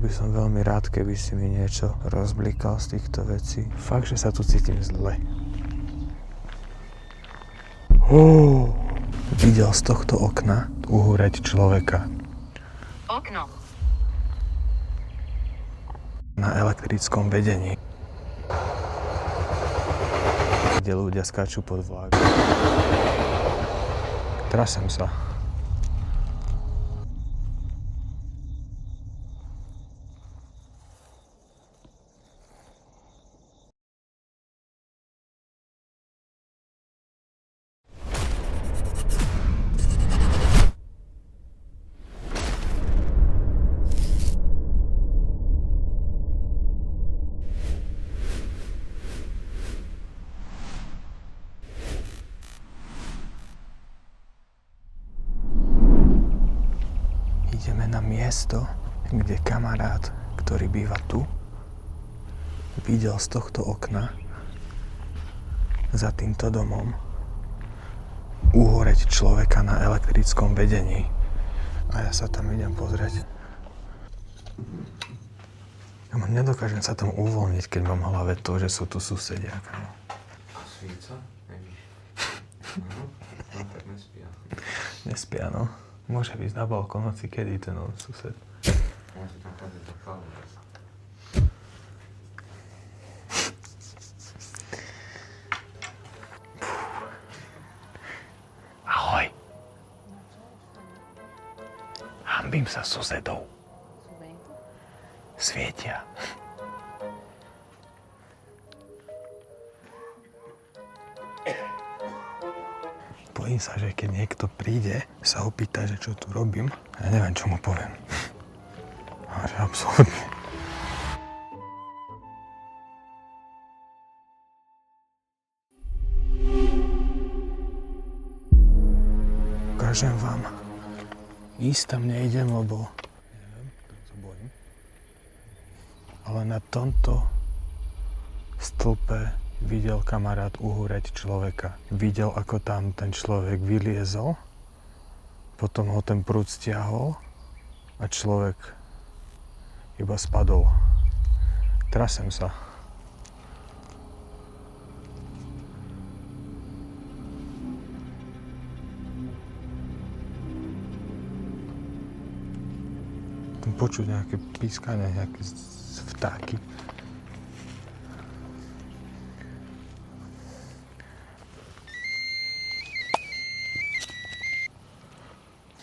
Bol by som veľmi rád, keby si mi niečo rozblikal z týchto vecí. Fakt, že sa tu cítim zle. Videl z tohto okna uhúreť človeka. Okno. Na elektrickom vedení. Kde ľudia skáču pod vlák. Trasem sa. Ideme na miesto, kde kamarát, ktorý býva tu, videl z tohto okna za týmto domom uhoreť človeka na elektrickom vedení. A ja sa tam idem pozrieť. Ja nedokážem sa tam uvoľniť, keď mám v hlave to, že sú tu susedia. A svíca? No, tak nespia. Nespia, no. Môže ísť na balkón hoci kedy ten sused. Môže tam chodiť do kalu. Ahoj. Hanbím sa susedov. Svietia. Bojím sa, že keď niekto príde, sa opýta, že čo tu robím, ja neviem, čo mu poviem. A že absolútne. Ukážem vám. Ísť tam nejdem, lebo neviem, tak sa bojím. Ale na tomto stĺpe videl kamarát uhúreť človeka. Videl, ako tam ten človek vyliezol, potom ho ten prúd stiahol a človek iba spadol. Trasem sa. Tam počuť nejaké pískanie, nejaké vtáky.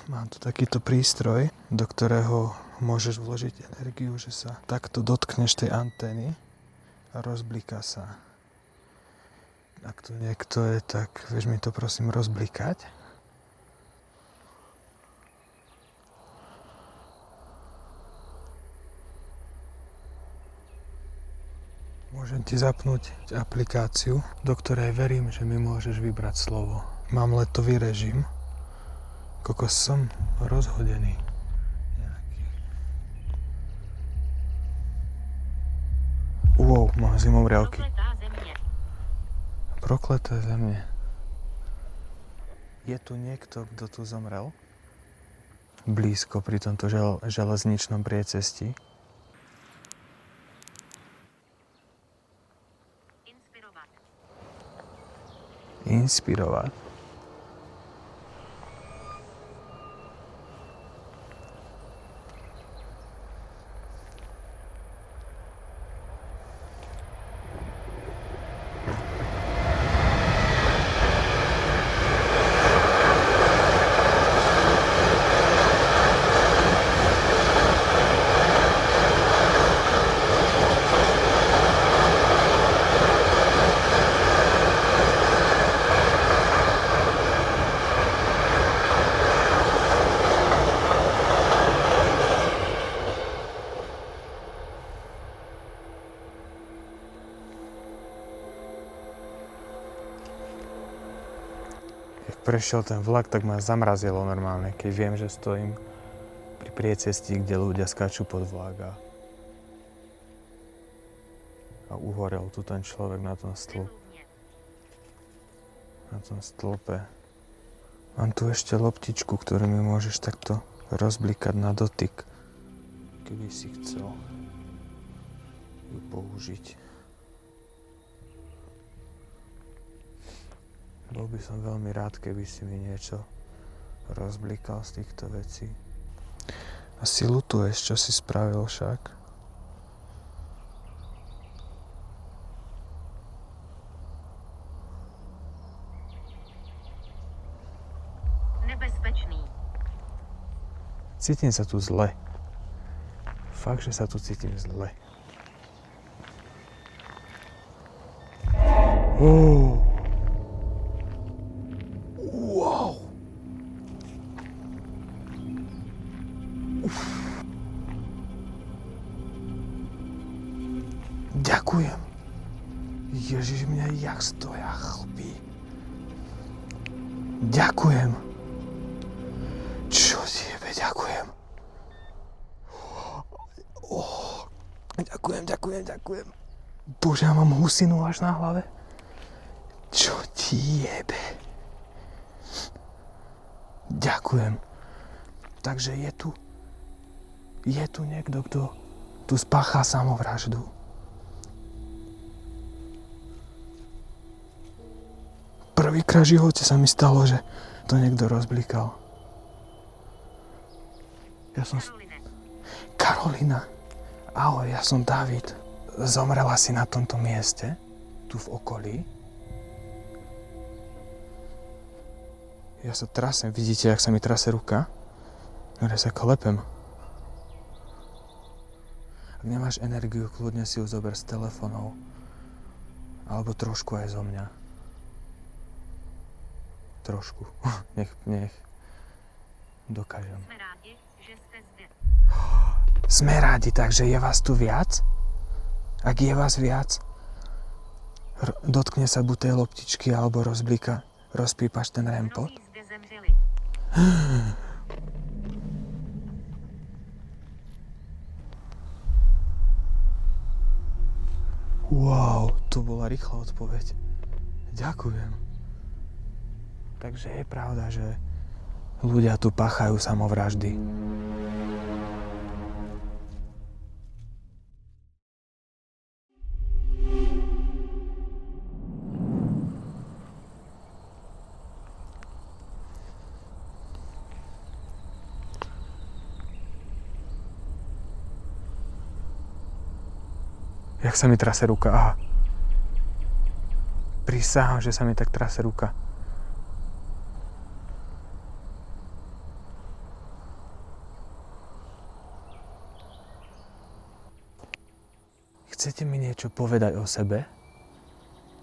Mám tu takýto prístroj, do ktorého môžeš vložiť energiu, že sa takto dotkneš tej antény a rozbliká sa. Ak tu niekto je, tak vieš mi to prosím rozblikať? Môžem ti zapnúť aplikáciu, do ktorej verím, že mi môžeš vybrať slovo. Mám letový režim. Kokos, som rozhodený. Wow, mám zimomriavky. Prokleté zemne. Je tu niekto, kto tu zomrel? Blízko pri tomto železničnom priecestí. Inspirovať. Prešiel ten vlak, tak ma zamrazilo normálne, keď viem, že stojím pri priecestí, kde ľudia skáču pod vlak a uhorel tu ten človek na tom stĺpe. Mám tu ešte loptičku, ktorú mi môžeš takto rozblikať na dotyk. keby si chcel ju použiť. Bol by som veľmi rád, keby si mi niečo rozblikal z týchto vecí. Asi ľutuješ, čo si spravil však. Nebezpečný. Cítim sa tu zle. Fakt, že sa tu cítim zle. Wow. Ďakujem. Ježiš, mňa jak stoja chlpí. Ďakujem. Čo ti jebe, ďakujem. Ďakujem. Bože, ja mám husinu až na hlave. Čo ti jebe? Ďakujem. Takže je tu niekto, kto tu spáchal samovraždu. Prvýkrát v živote sa mi stalo, že to niekto rozblikal. Karolina. Ahoj, ja som David. Zomrela si na tomto mieste, tu v okolí. Ja sa trasem, vidíte, jak sa mi trase ruka? Ja sa klepem. Ak nemáš energiu, kľudne si ju zober z telefónov. Alebo trošku aj zo mňa. Trošku. Nech dokážem. Jsme rádi, že jste zde. Sme rádi, takže je vás tu viac? Ak je vás viac, dotkne sa buď tej loptičky alebo rozpípaš ten rempot. Mnozí zde zemřeli. Wow, to bola rýchla odpoveď. Ďakujem. Takže je pravda, že ľudia tu páchajú samovraždy. Jak sa mi trase ruka, aha. Prisahám, že sa mi tak trase ruka. Chcete mi niečo povedať o sebe?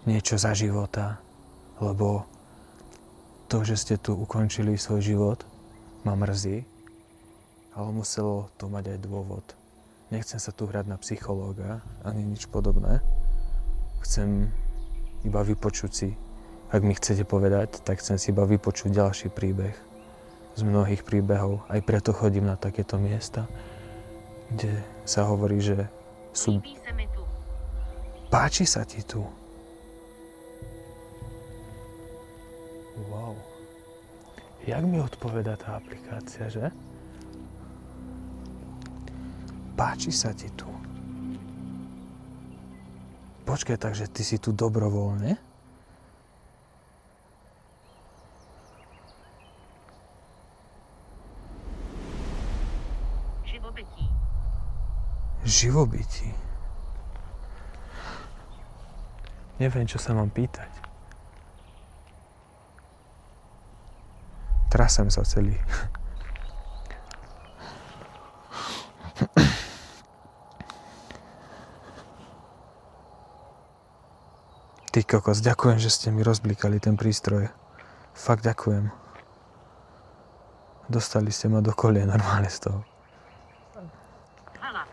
Niečo za života? Lebo to, že ste tu ukončili svoj život, ma mrzí, ale muselo to mať aj dôvod. Nechcem sa tu hrať na psychológa, ani nič podobné. Chcem iba vypočuť si, ak mi chcete povedať, tak chcem si iba vypočuť ďalší príbeh z mnohých príbehov. Aj preto chodím na takéto miesta, kde sa hovorí, že sú... Líbí se mi tu. Páči sa ti tu? Wow. Jak mi odpovedá tá aplikácia, že? Páči sa ti tu. Počkaj, takže ty si tu dobrovoľne? Živobytí. Živobytí. Neviem, čo sa mám pýtať. Trasem sa celý. Ty kokos, ďakujem, že ste mi rozblikali ten prístroj. Fakt ďakujem. Dostali ste ma do kolie normálne z toho. Hala.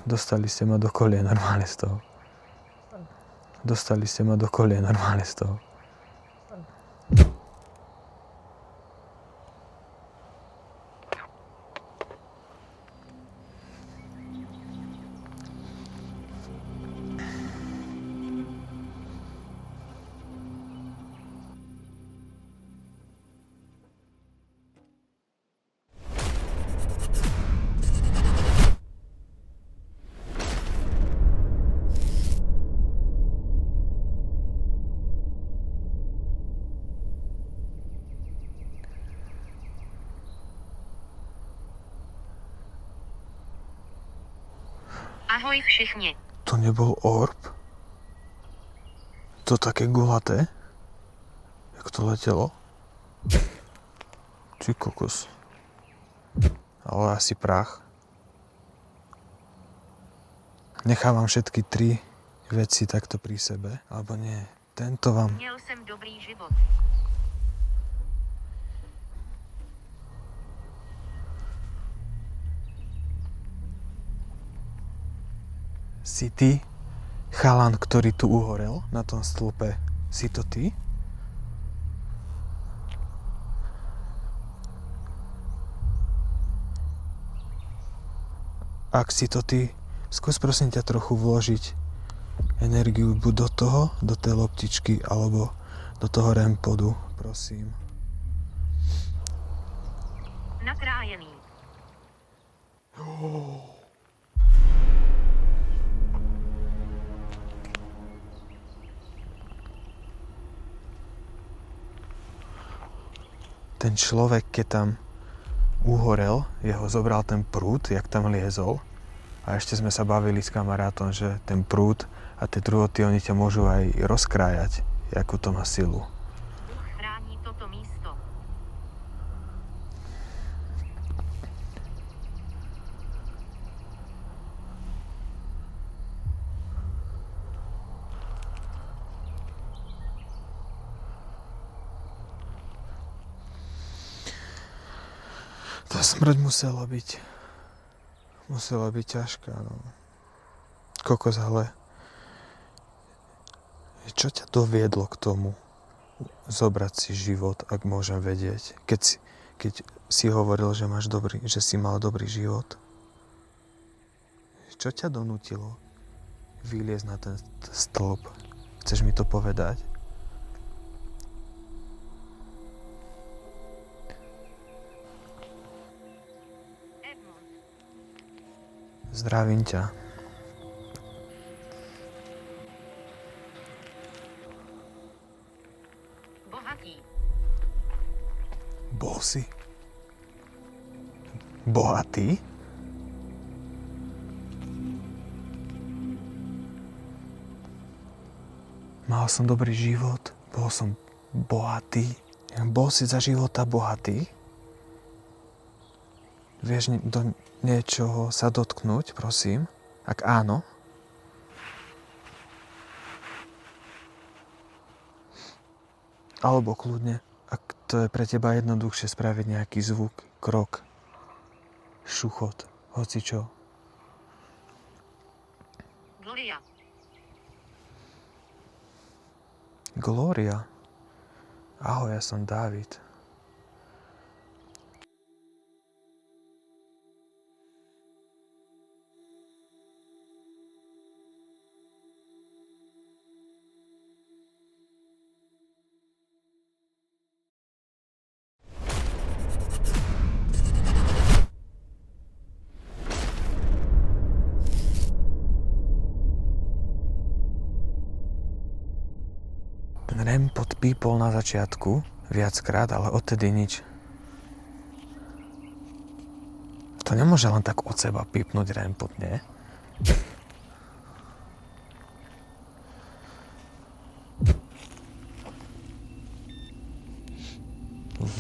Dostali ste ma do kolie normálne z toho. Dostali ste ma do kolie normálne z toho. Ahoj všichni. To nebol orb? To také gulaté? Jak to letelo? Ty kokos. Ale asi prach. Nechávam všetky 3 veci takto pri sebe. Alebo nie. Tento vám... Měl jsem dobrý život. Si ty chalan, ktorý tu uhorel na tom stĺpe? Si to ty? Ak si to ty, skús prosím ťa trochu vložiť energiu buď do toho, do tej loptičky, alebo do toho REM podu, prosím. Nakrájený. Ten človek, keď tam uhorel, jeho zobral ten prúd, jak tam liezol. A ešte sme sa bavili s kamarátom, že ten prúd a tie druhoty, oni ťa môžu aj rozkrájať, akú to má silu. Duch chrání toto místo. Tá smrť musela byť ťažká, no. Kokos, ale čo ťa doviedlo k tomu zobrať si život, ak môžem vedieť? Keď si hovoril, že si mal dobrý život. Čo ťa donútilo vyliezť na ten stĺp? Chceš mi to povedať? Edmund. Zdravím ťa. Bohatý. Bol si bohatý? Mal som dobrý život, bol som bohatý. Bol si za života bohatý? Vieš do niečoho sa dotknúť, prosím? Ak áno? Alebo kľudne, ak to je pre teba jednoduchšie spraviť nejaký zvuk, krok, šuchot, hocičo. Gloria. Glória. Ahoj, ja som Dávid. Ten REM pod pípol na začiatku viackrát, ale odtedy nič. To nemôže len tak od seba pípnúť REM pod, nie?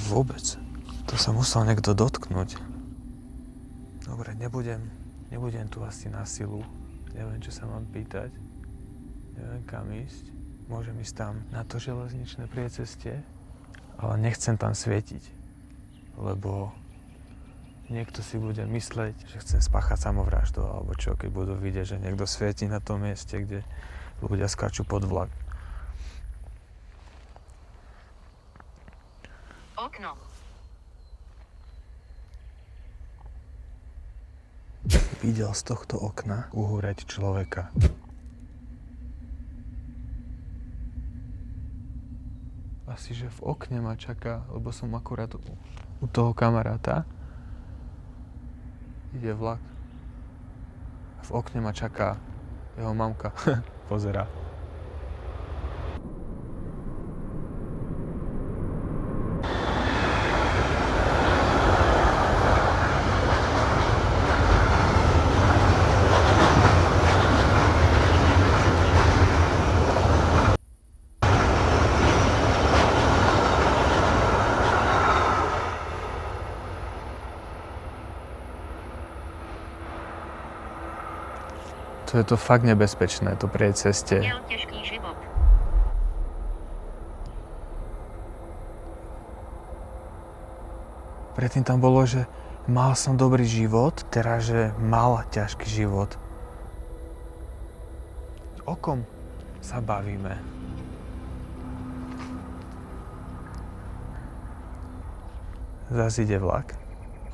Vôbec. To sa musel niekto dotknúť. Dobre, nebudem tu asi na silu. Neviem, čo sa mám pýtať. Neviem, kam ísť. Môžem ísť tam na to železničné priecestie, ale nechcem tam svietiť, lebo niekto si bude mysleť, že chcem spáchať samovraždu, alebo čo, keď budú vidieť, že niekto svieti na tom mieste, kde ľudia skáču pod vlak. Okno. Videl z tohto okna uhúreť človeka. Asi, že v okne ma čaká, lebo som akurát u toho kamaráta. Ide vlak. A v okne ma čaká jeho mamka. Pozerá. To je to fakt nebezpečné, to pri ceste. Měl těžký život. Predtým tam bolo, že mal som dobrý život, teraz, že mal ťažký život. O kom sa bavíme? Zas ide vlak.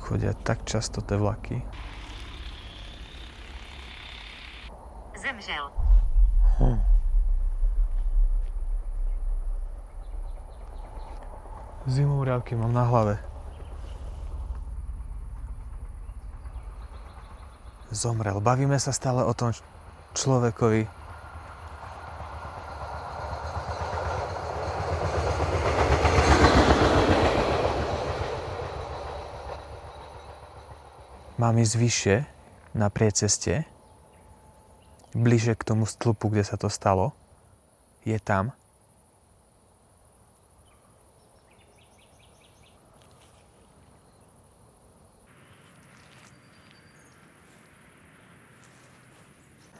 Chodia tak často tie vlaky. Zemřel. Zimomriavky mám na hlave. Zomrel. Bavíme sa stále o tom človekovi. Mám ísť vyššie na prieceste, bližšie k tomu stĺpu, kde sa to stalo. Je tam.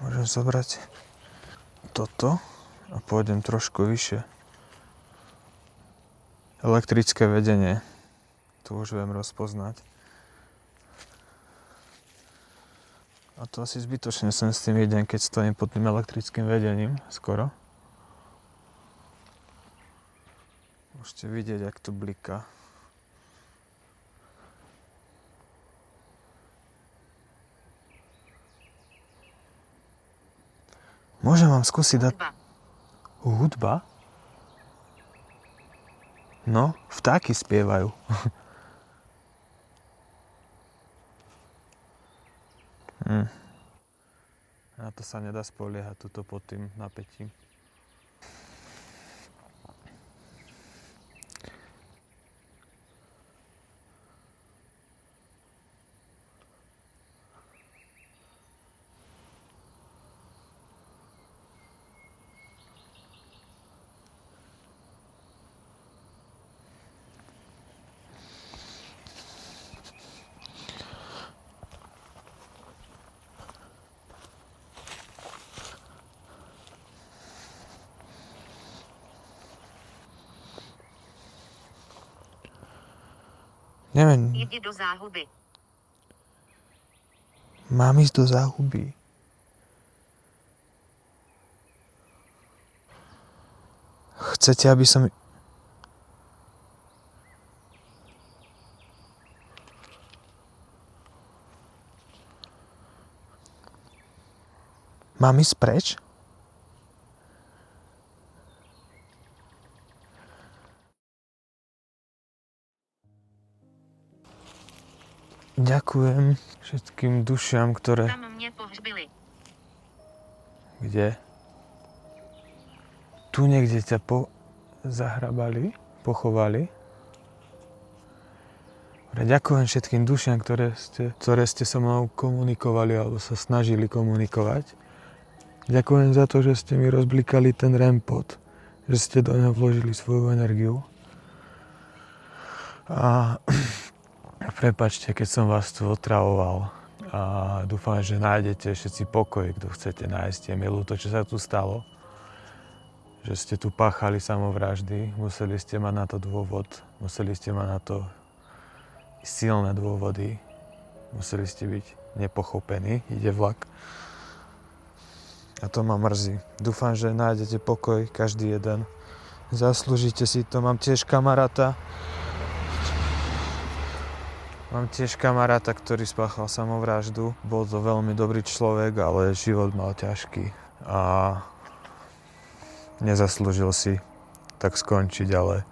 Môžem zobrať toto a pôjdem trošku vyššie. Elektrické vedenie. Tu už viem rozpoznať. A to asi zbytočne sem s tým idem, keď stojím pod tým elektrickým vedením skoro. Môžete vidieť, jak to bliká. Môžem vám skúsiť dať... Hudba. Hudba? No, vtáky spievajú. Na to sa nedá spoliehať tuto pod tým napätím. Neviem, Jdi do záhuby. mám ísť do záhuby. Chcete, aby som... Mám ísť preč? Ďakujem všetkým dušiam, ktoré... Tam mě pohřbili. Kde? Tu niekde ťa zahrabali, pochovali. Dobre, ďakujem všetkým dušiam, ktoré ste so mnou komunikovali alebo sa snažili komunikovať. Ďakujem za to, že ste mi rozblikali ten REM-pod, že ste do neho vložili svoju energiu. A prepáčte, keď som vás tu otravoval. A dúfam, že nájdete všetci pokoj, kto chcete nájsť. Je mi ľúto, čo sa tu stalo. Že ste tu páchali samovraždy. Museli ste mať na to dôvod. Museli ste mať na to silné dôvody. Museli ste byť nepochopení. Ide vlak. A to ma mrzí. Dúfam, že nájdete pokoj, každý jeden. Zaslúžite si to. Mám tiež kamaráta, ktorý spáchal samovraždu. Bol to veľmi dobrý človek, ale život mal ťažký. A nezaslúžil si tak skončiť, ale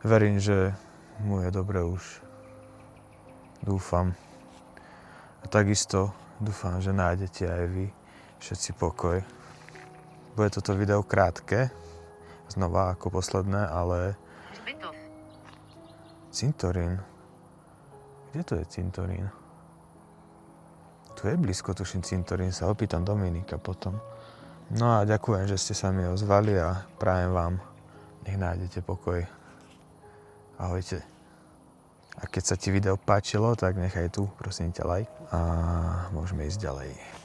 verím, že mu je dobre už. Dúfam. A takisto dúfam, že nájdete aj vy všetci pokoj. Bude toto video krátke, znova ako posledné, ale... Hřbitov. Cintorín. Kde to je cintorín? Tu je blízko, tuším, cintorín. Sa opýtam Dominika potom. No a ďakujem, že ste sa mi ozvali a prajem vám, nech nájdete pokoj. Ahojte. A keď sa ti video páčilo, tak nechaj tu, prosím ťa, like a môžeme ísť ďalej.